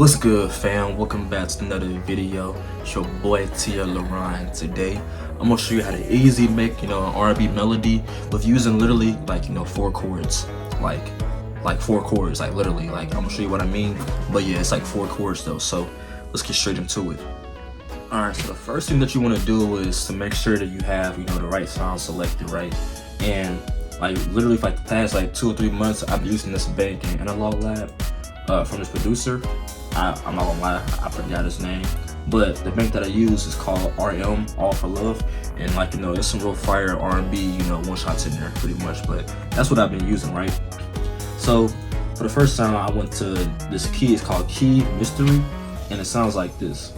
What's good, fam? Welcome back to another video. It's your boy Tia Laron. Today I'm gonna show you how to easily make an R&B melody with using literally four chords, like four chords, literally. I'm gonna show you what I mean, but yeah, it's like four chords though. So let's get straight into it. Alright, so the first thing that you want to do is to make sure that you have the right sound selected, right? And literally for the past 2 or 3 months I've been using this bank in Analog Lab from this producer. I'm not gonna lie, I forgot his name, but the bank that I use is called RNB All For Love, and it's some real fire R&B one shots in there pretty much, but that's what I've been using, right? So for the first sound I went to this key. It's called Key Mystery, and it sounds like this.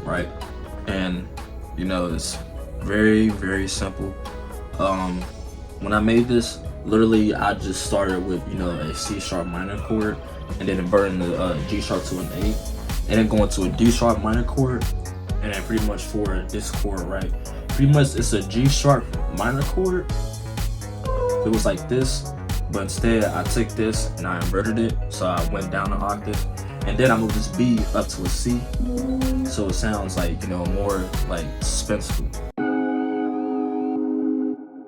Right, and it's very simple. When I made this, literally I just started with a C sharp minor chord, and then inverting the G sharp to an A, and then going to a D sharp minor chord, and then pretty much for this chord, right, pretty much it's a G sharp minor chord. It was like this, but instead I took this and I inverted it, so I went down an octave, and then I moved this B up to a C, so it sounds more suspenseful.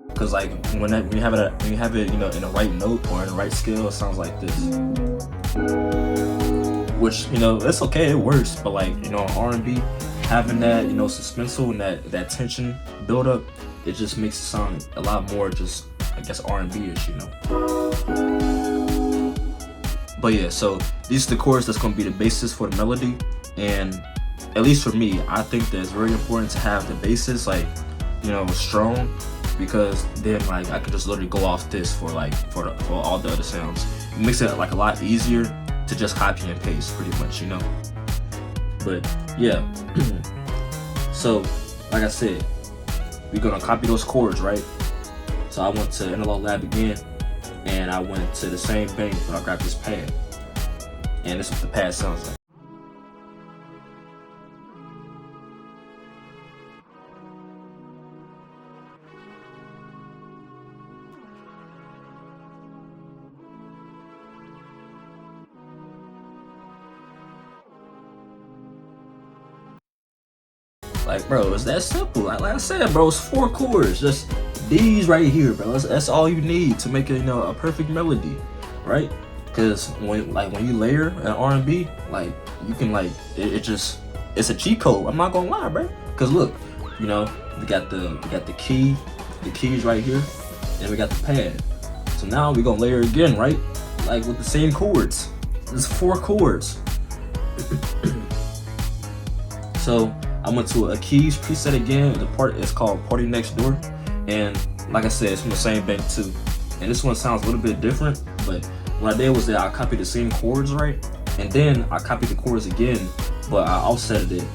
Because when you have it in the right note or in the right scale, it sounds like this. Which it's okay, it works, but R&B, having that suspenseful and that tension build up, it just makes it sound a lot more just R&B-ish, But yeah, so these are the chords that's gonna be the basis for the melody, and at least for me, I think that it's very important to have the basis strong, because then I could just literally go off this for all the other sounds. It makes it a lot easier to just copy and paste pretty much, But yeah, so like I said, we're gonna copy those chords, right? So I went to Analog Lab again, and I went to the same bank, but I grabbed this pad, and this is what the pad sounds like. Bro, it's that simple. Like I said, bro, it's four chords, just these right here, bro. That's all you need to make a perfect melody, right? Because when you layer an R&B, you can it's a cheat code. I'm not gonna lie, bro. Because look, we got the keys right here, and we got the pad. So now we're gonna layer again, right? With the same chords. There's four chords. So I went to a keys preset again. The part is called Party Next Door, and like I said, it's from the same bank too. And this one sounds a little bit different, but what I did was that I copied the same chords, right? And then I copied the chords again, but I offset it,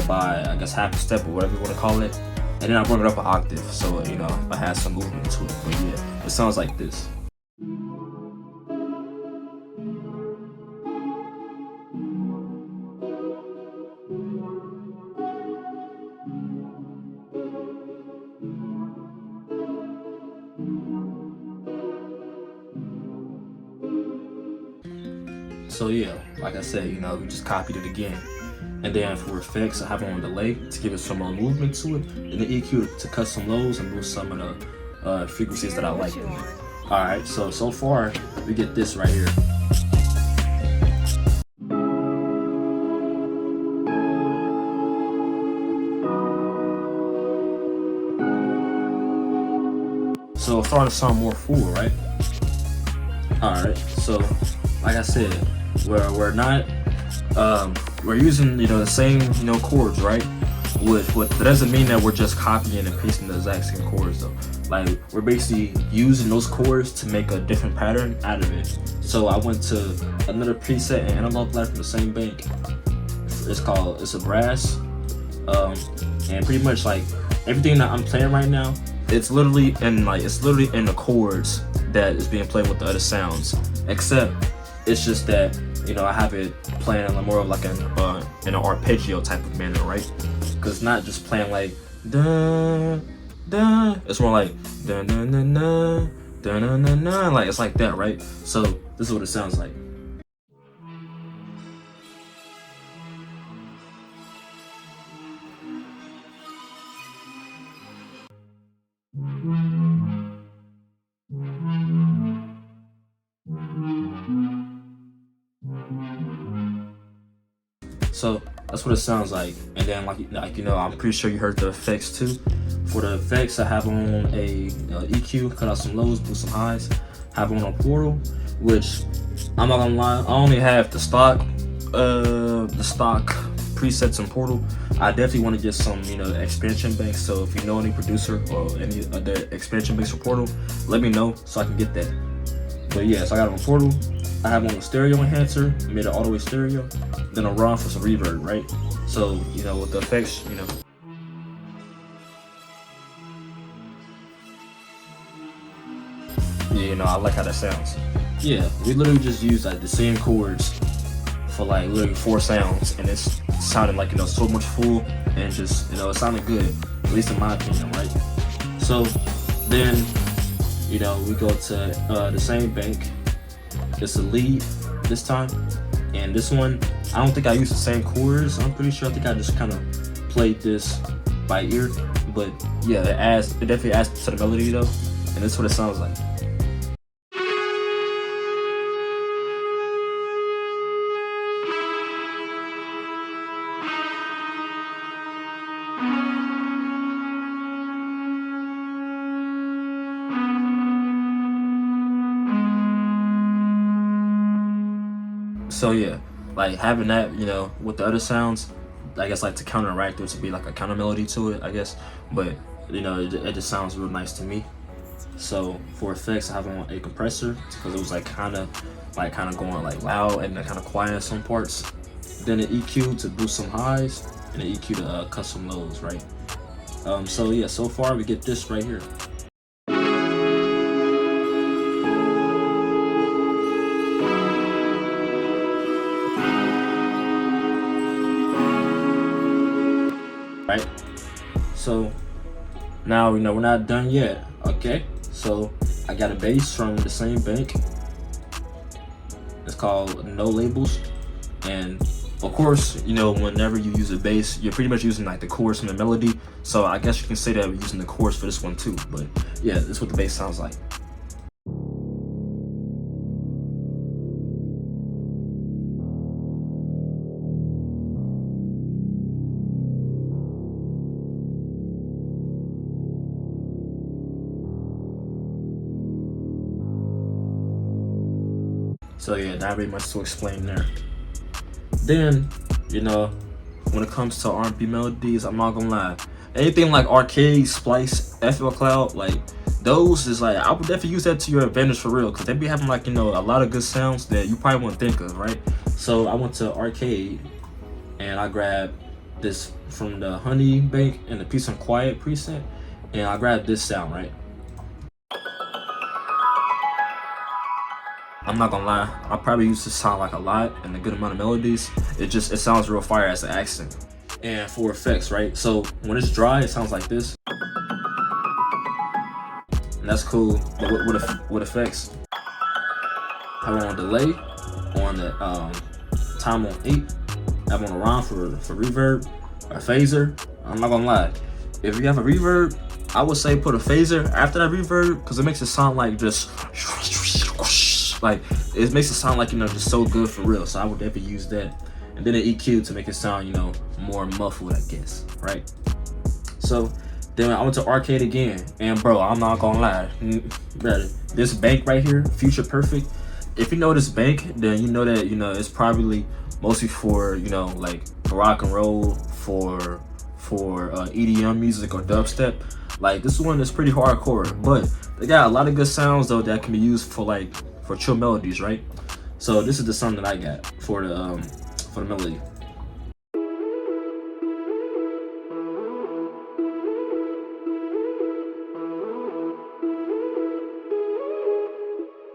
by half a step or whatever you want to call it. And then I brought it up an octave, so I had some movement to it. But yeah, it sounds like this. So yeah, like I said, we just copied it again. And then for effects, I have it on delay to give it some more movement to it, and the EQ to cut some lows and move some of the frequencies that I like. Alright, so far, we get this right here. So it's starting to sound more full, right? Alright, so like I said, we're using the same chords, right? That doesn't mean that we're just copying and pasting the exact same chords though. We're basically using those chords to make a different pattern out of it. So I went to another preset in Analog Lab from the same bank. It's a brass, and pretty much everything that I'm playing right now it's literally in the chords that is being played with the other sounds, except it's just that, you know, I have it playing in more of like in an arpeggio type of manner, right? Because it's not just playing like da da, it's more like da da da da da da da da, like it's like that, right? So this is what it sounds like. So that's what it sounds like. And then like you know, I'm pretty sure you heard the effects too. For the effects, I have on a EQ, cut out some lows, boost some highs. Have on a portal, which I'm not gonna lie, I only have the stock presets in Portal. I definitely want to get some, you know, expansion banks. So if you know any producer or any other expansion banks for Portal, let me know so I can get that. But yeah, so I got it on Portal. I have on the stereo enhancer, made it all the way stereo. Then a raw for some reverb, right? So, you know, with the effects, you know. Yeah, you know, I like how that sounds. Yeah, we literally just use like the same chords for like literally 4 sounds, and it's sounding like, you know, so much full, and just, you know, it sounded good, at least in my opinion, right? So then, you know, we go to the same bank. It's a lead this time, and this one I don't think I used the same chords. I'm pretty sure I think I just kind of played this by ear, but yeah, it definitely adds to the melody though, and that's what it sounds like. So yeah, like having that, you know, with the other sounds, I guess like to counteract it, to be like a counter melody to it, I guess. But you know, it just sounds real nice to me. So for effects, I have on a compressor because it was like kind of going like loud and kind of quiet in some parts. Then an EQ to boost some highs, and an EQ to cut some lows, right? So yeah, so far we get this right here. Right? So now, you know, we're not done yet. Okay, so I got a bass from the same bank. It's called No Labels, and of course, you know, whenever you use a bass, you're pretty much using like the chorus and the melody. So I guess you can say that we're using the chorus for this one too. But yeah, this is what the bass sounds like. So yeah, not very much to explain there. Then, you know, when it comes to R&B melodies, I'm not gonna lie, anything like Arcade, Splice, FL Cloud, like those is like, I would definitely use that to your advantage for real, because they be having like, you know, a lot of good sounds that you probably wouldn't think of, right? So I went to Arcade and I grabbed this from the Honey Bank and the Peace and Quiet preset, and I grabbed this sound, right? I'm not gonna lie, I probably used to sound like a lot and a good amount of melodies. It sounds real fire as an accent. And for effects, right? So when it's dry, it sounds like this. And that's cool. But with effects, I have on delay, on the time on 8, I have on a round for reverb, a phaser. I'm not gonna lie, if you have a reverb, I would say put a phaser after that reverb, because it makes it sound like just like, it makes it sound like, you know, just so good for real. So I would definitely use that. And then an EQ to make it sound, you know, more muffled, I guess, right? So then I went to Arcade again, and bro, I'm not gonna lie, this bank right here, Future Perfect, if you know this bank, then you know that, you know, it's probably mostly for, you know, like rock and roll, for EDM music or dubstep. Like, this one is pretty hardcore, but they got a lot of good sounds though that can be used for like for chill melodies, right? So this is the sound that I got for the melody.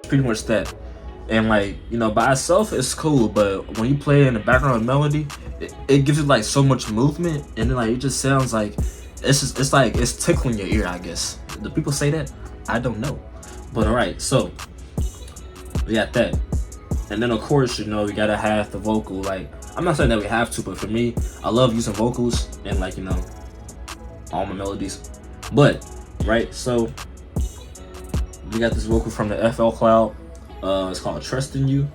Pretty much that. And like, you know, by itself it's cool, but when you play in the background melody, it gives you like so much movement, and then like it just sounds like it's like it's tickling your ear, I guess. Do people say that? I don't know. But alright, so we got that. And then of course, you know, we gotta have the vocal. Like, I'm not saying that we have to, but for me, I love using vocals and like, you know, all my melodies. But right, so we got this vocal from the FL Cloud. It's called Trust in You,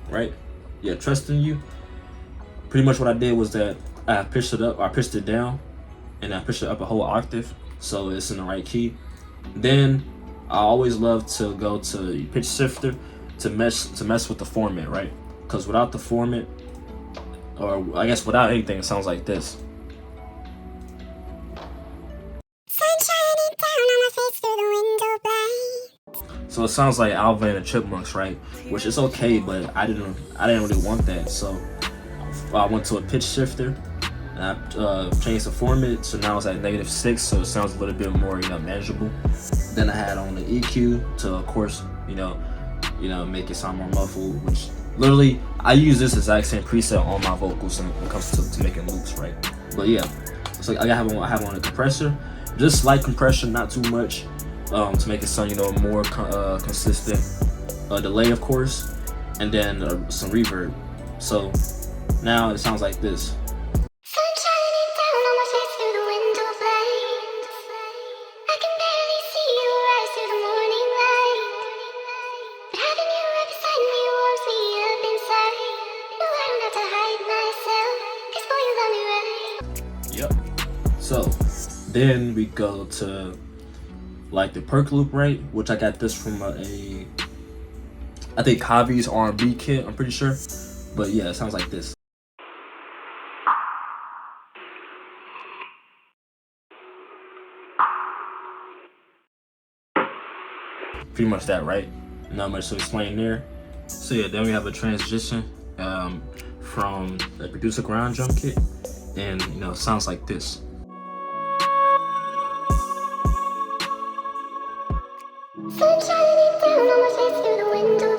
right? Yeah, Trust in You. Pretty much what I did was that I pitched it up, I pitched it down, and I pitched it up a whole octave, so it's in the right key. Then I always love to go to pitch shifter to mess with the format, right? Because without the format, or I guess without anything, it sounds like this. So it sounds like Alvin and the Chipmunks, right? Which is okay, but I didn't really want that. So I went to a pitch shifter and I changed the format, so now it's at -6, so it sounds a little bit more, you know, manageable. Then I had on the EQ to, of course, you know, make it sound more muffled. Which literally I use this exact same preset on my vocals when it comes to making loops, right? But yeah, so I have on a compressor, just slight compression, not too much. To make it sound, you know, more consistent. Delay, of course, and then some reverb. So now it sounds like this. Yep. So then we go to like the perk loop, right? Which I got this from I think Javi's R&B kit, I'm pretty sure. But yeah, it sounds like this. Pretty much that, right? Not much to explain there. So yeah, then we have a transition from the producer ground drum kit, and you know, it sounds like this. Sun shining down on my face through the window.